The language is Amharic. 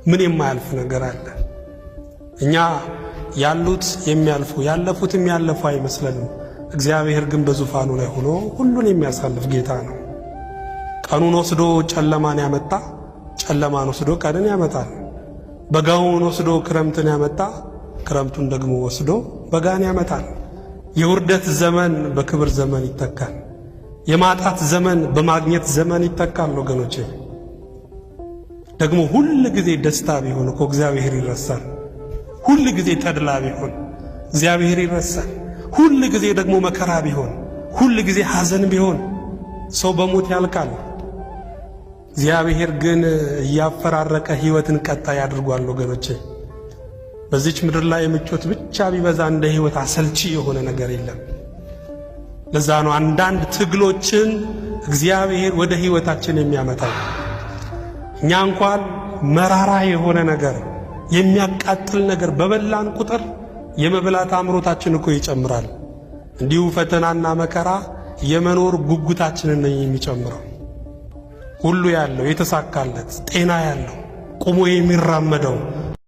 ምን የማያልፍ ነገር አለ? እኛ ያሉት የሚያልፉ ያለፉት የሚያልፉ አይመስለንም። እግዚአብሔር ግን በዙፋኑ ላይ ሆኖ ሁሉን የሚያሳልፍ ጌታ ነው። ቀኑን ወስዶ ጨለማን ያመጣ ጨለማን ወስዶ ቀንን ያመጣል። በጋውን ወስዶ ክረምትን ያመጣ ክረምቱን ደግሞ ወስዶ በጋን ያመጣል። የውርደት ዘመን በክብር ዘመን ይተካል። የማጣት ዘመን በማግኘት ዘመን ይተካል። ወገኖቼ ደግሞ ሁሉ ጊዜ ደስታ ቢሆን እኮ እግዚአብሔር ይረሳል። ሁሉ ጊዜ ተድላ ቢሆን እግዚአብሔር ይረሳል። ሁሉ ጊዜ ደግሞ መከራ ቢሆን ሁሉ ጊዜ ሐዘን ቢሆን ሰው በሞት ያልቃል። እግዚአብሔር ግን እያፈራረቀ ሕይወትን ቀጣይ አድርጓል። ወገኖቼ በዚች ምድር ላይ ምቾት ብቻ ቢበዛ እንደ ሕይወት አሰልቺ የሆነ ነገር የለም። ለዛ ነው አንዳንድ ትግሎችን እግዚአብሔር ወደ ሕይወታችን የሚያመጣው። እኛ እንኳን መራራ የሆነ ነገር የሚያቃጥል ነገር በበላን ቁጥር የመብላት አምሮታችን እኮ ይጨምራል። እንዲሁ ፈተናና መከራ የመኖር ጉጉታችንን ነው የሚጨምረው። ሁሉ ያለው የተሳካለት ጤና ያለው ቁሞ የሚራመደው